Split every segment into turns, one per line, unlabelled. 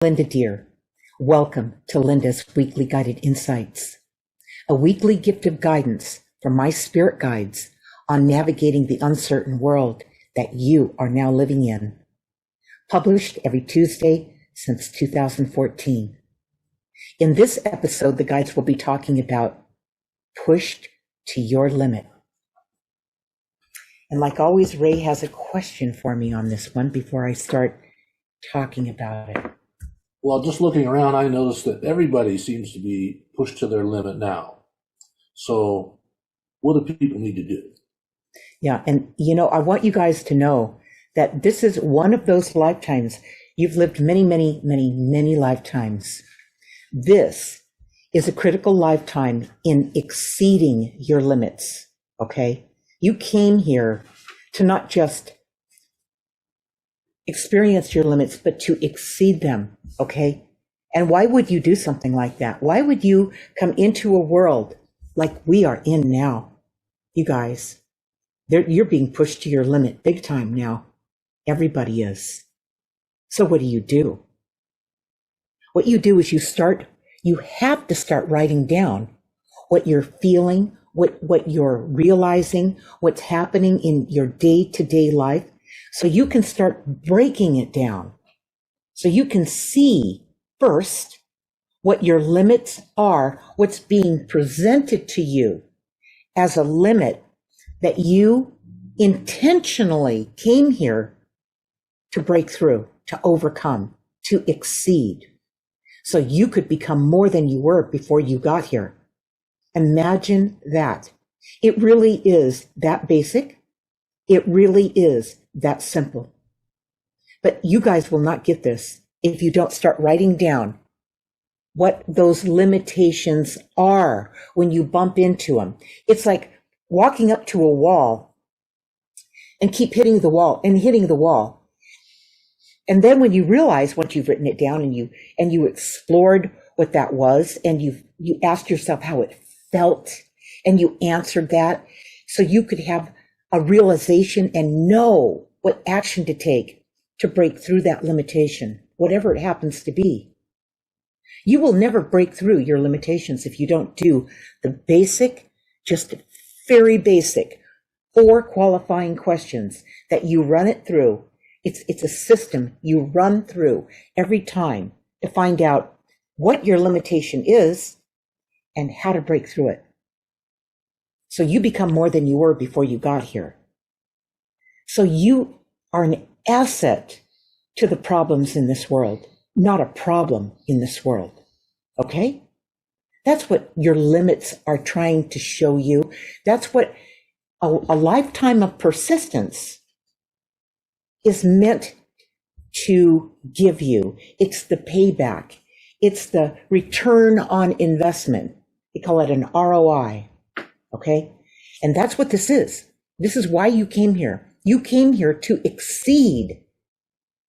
Linda Deer. Welcome to Linda's Weekly Guided Insights, a weekly gift of guidance from my spirit guides on navigating the uncertain world that you are now living in. Published every Tuesday since 2014. In this episode, the guides will be talking about pushed to your limit. And like always, Ray has a question for me on this one before I start talking about it.
Well, just looking around, I noticed that everybody seems to be pushed to their limit now. So what do people need to do?
Yeah, and I want you guys to know that this is one of those lifetimes. You've lived many, many, many, many lifetimes. This is a critical lifetime in exceeding your limits, okay? You came here to not just experience your limits, but to exceed them, okay? And why would you do something like that? Why would you come into a world like we are in now? You guys, you're being pushed to your limit big time now. Everybody is. So what do? What you do is you have to start writing down what you're feeling, what you're realizing, what's happening in your day-to-day life, so you can start breaking it down. So you can see first what your limits are, what's being presented to you as a limit that you intentionally came here to break through, to overcome, to exceed. So you could become more than you were before you got here. Imagine that. It really is that basic. It really is that simple. But you guys will not get this if you don't start writing down what those limitations are when you bump into them. It's like walking up to a wall and keep hitting the wall and hitting the wall. And then when you realize, once you've written it down and you explored what that was, and you asked yourself how it felt, and you answered that, so you could have a realization and know what action to take to break through that limitation, whatever it happens to be. You will never break through your limitations if you don't do the basic, just very basic 4 qualifying questions that you run it through. It's a system you run through every time to find out what your limitation is and how to break through it. So you become more than you were before you got here. So you are an asset to the problems in this world, not a problem in this world. Okay? That's what your limits are trying to show you. That's what a lifetime of persistence is meant to give you. It's the payback. It's the return on investment. They call it an ROI. Okay? And that's what this is. This is why you came here. You came here to exceed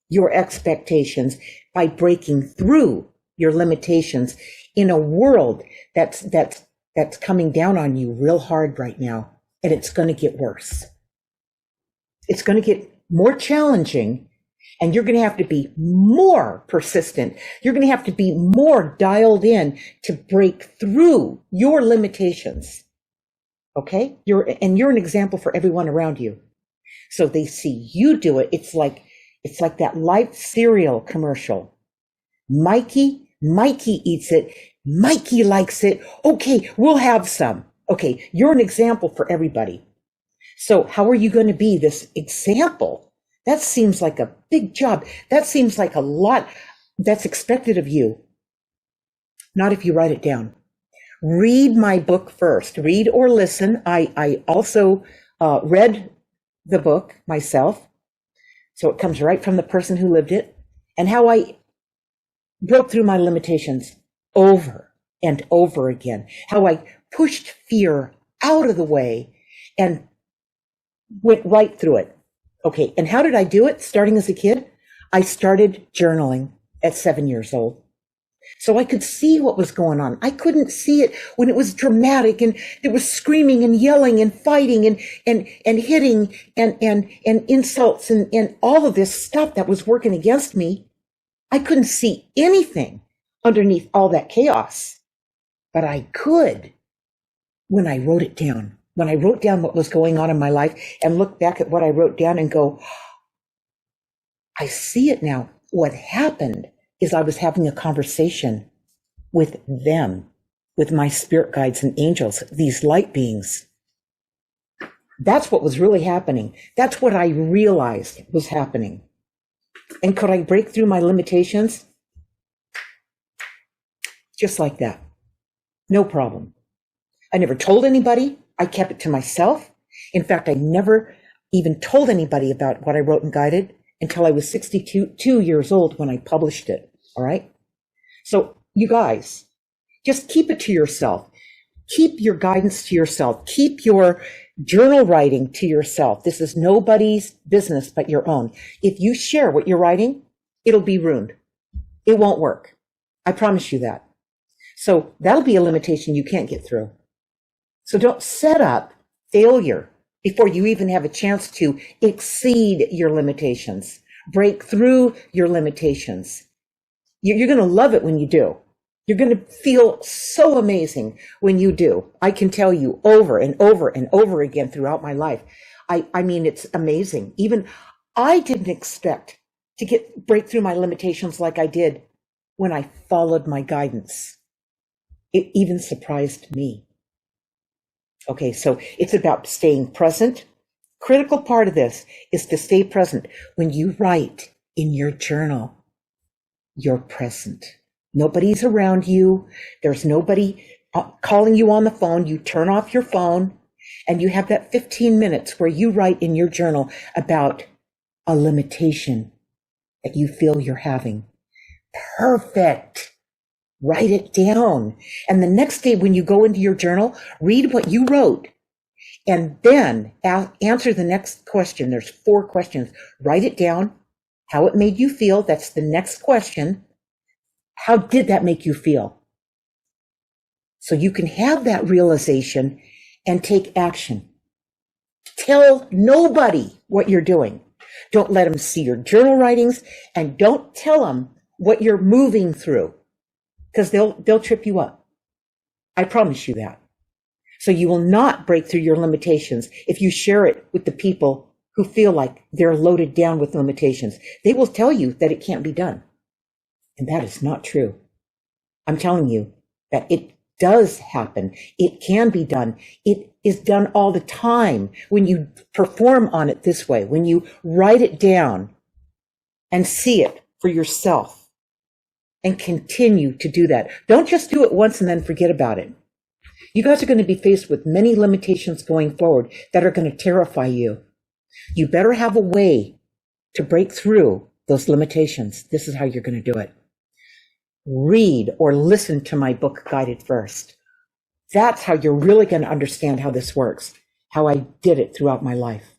your expectations by breaking through your limitations in a world that's coming down on you real hard right now. And it's going to get worse. It's going to get more challenging, and you're going to have to be more persistent. You're going to have to be more dialed in to break through your limitations. Okay? You're an example for everyone around you. So they see you do it. It's like that Life cereal commercial. Mikey eats it. Mikey likes it. Okay, we'll have some. Okay, you're an example for everybody. So how are you going to be this example? That seems like a big job. That seems like a lot that's expected of you. Not if you write it down. Read my book first. Read or listen. I also read the book myself. So it comes right from the person who lived it, and how I broke through my limitations over and over again. How I pushed fear out of the way and went right through it. Okay, and how did I do it? Starting as a kid, I started journaling at 7 years old. So I could see what was going on. I couldn't see it when it was dramatic and it was screaming and yelling and fighting and hitting and insults and all of this stuff that was working against me. I couldn't see anything underneath all that chaos, but I could when I wrote it down. When I wrote down what was going on in my life and look back at what I wrote down and go, I see it now. What happened is I was having a conversation with them, with my spirit guides and angels, these light beings. That's what was really happening. That's what I realized was happening. And could I break through my limitations? Just like that. No problem. I never told anybody. I kept it to myself. In fact, I never even told anybody about what I wrote and guided until I was 62 years old when I published it. All right. So you guys, just keep it to yourself. Keep your guidance to yourself. Keep your journal writing to yourself. This is nobody's business but your own. If you share what you're writing, it'll be ruined. It won't work. I promise you that. So that'll be a limitation you can't get through. So don't set up failure before you even have a chance to exceed your limitations, break through your limitations. You're going to love it when you do. You're going to feel so amazing when you do. I can tell you over and over and over again throughout my life. I mean, it's amazing. Even I didn't expect to break through my limitations like I did when I followed my guidance. It even surprised me. Okay, so it's about staying present. Critical part of this is to stay present. When you write in your journal, you're present. Nobody's around you. There's nobody calling you on the phone. You turn off your phone and you have that 15 minutes where you write in your journal about a limitation that you feel you're having. Perfect. Write it down. And the next day when you go into your journal, read what you wrote and then answer the next question. There's 4 questions. Write it down, how it made you feel. That's the next question. How did that make you feel? So you can have that realization and take action. Tell nobody what you're doing. Don't let them see your journal writings and don't tell them what you're moving through because they'll trip you up. I promise you that. So you will not break through your limitations if you share it with the people who feel like they're loaded down with limitations. They will tell you that it can't be done. And that is not true. I'm telling you that it does happen. It can be done. It is done all the time when you perform on it this way, when you write it down and see it for yourself and continue to do that. Don't just do it once and then forget about it. You guys are going to be faced with many limitations going forward that are going to terrify you. You better have a way to break through those limitations. This is how you're going to do it. Read or listen to my book, Guided First. That's how you're really going to understand how this works, how I did it throughout my life,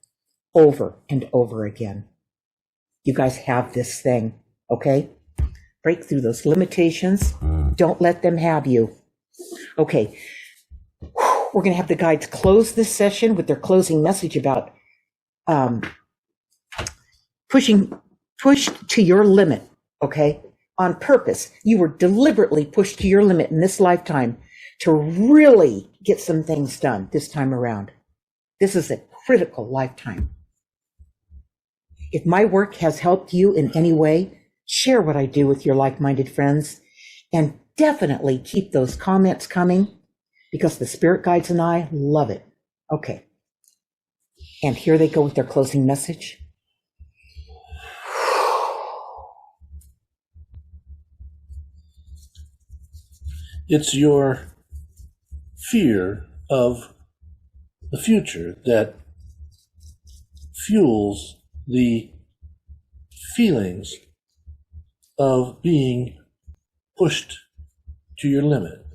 over and over again. You guys have this thing, okay? Break through those limitations. Don't let them have you. Okay, we're going to have the guides close this session with their closing message about pushed to your limit, okay? On purpose. You were deliberately pushed to your limit in this lifetime to really get some things done this time around. This is a critical lifetime. If my work has helped you in any way, share what I do with your like-minded friends and definitely keep those comments coming because the spirit guides and I love it. Okay. And here they go with their closing message.
It's your fear of the future that fuels the feelings of being pushed to your limit.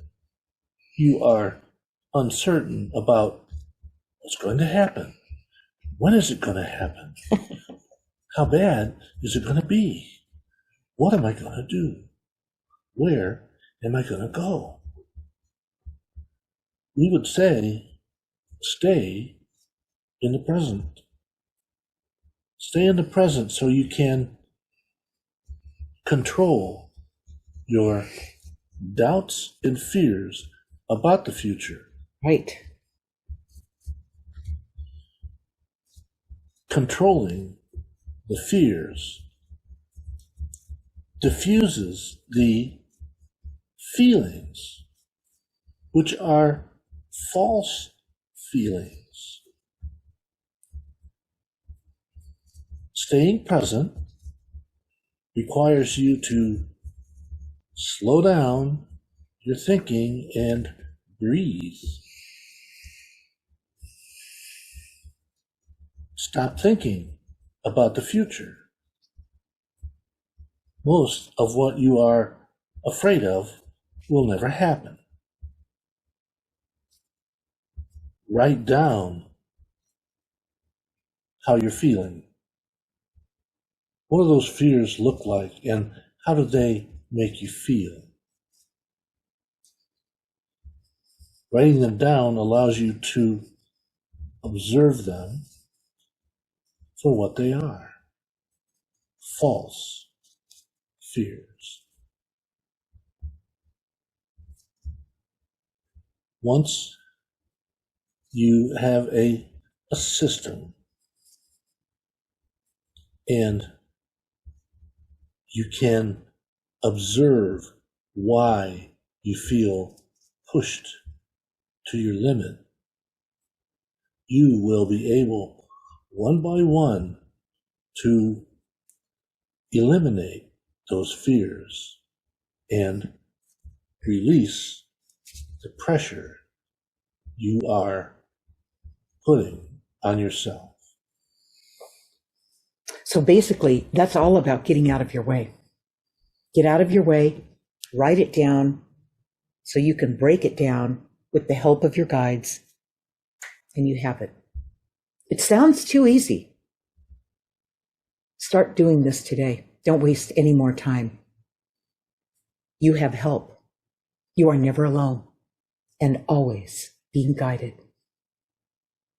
You are uncertain about what's going to happen. When is it going to happen? How bad is it going to be? What am I going to do? Where am I going to go? We would say, stay in the present. Stay in the present so you can control your doubts and fears about the future.
Right.
Controlling the fears diffuses the feelings, which are false feelings. Staying present requires you to slow down your thinking and breathe. Stop thinking about the future. Most of what you are afraid of will never happen. Write down how you're feeling. What do those fears look like, and how do they make you feel? Writing them down allows you to observe them for what they are: false fears. Once you have a system and you can observe why you feel pushed to your limit, you will be able, one by one, to eliminate those fears and release the pressure you are putting on yourself.
So basically, that's all about getting out of your way. Get out of your way, write it down so you can break it down with the help of your guides, and you have it. It sounds too easy. Start doing this today. Don't waste any more time. You have help. You are never alone and always being guided.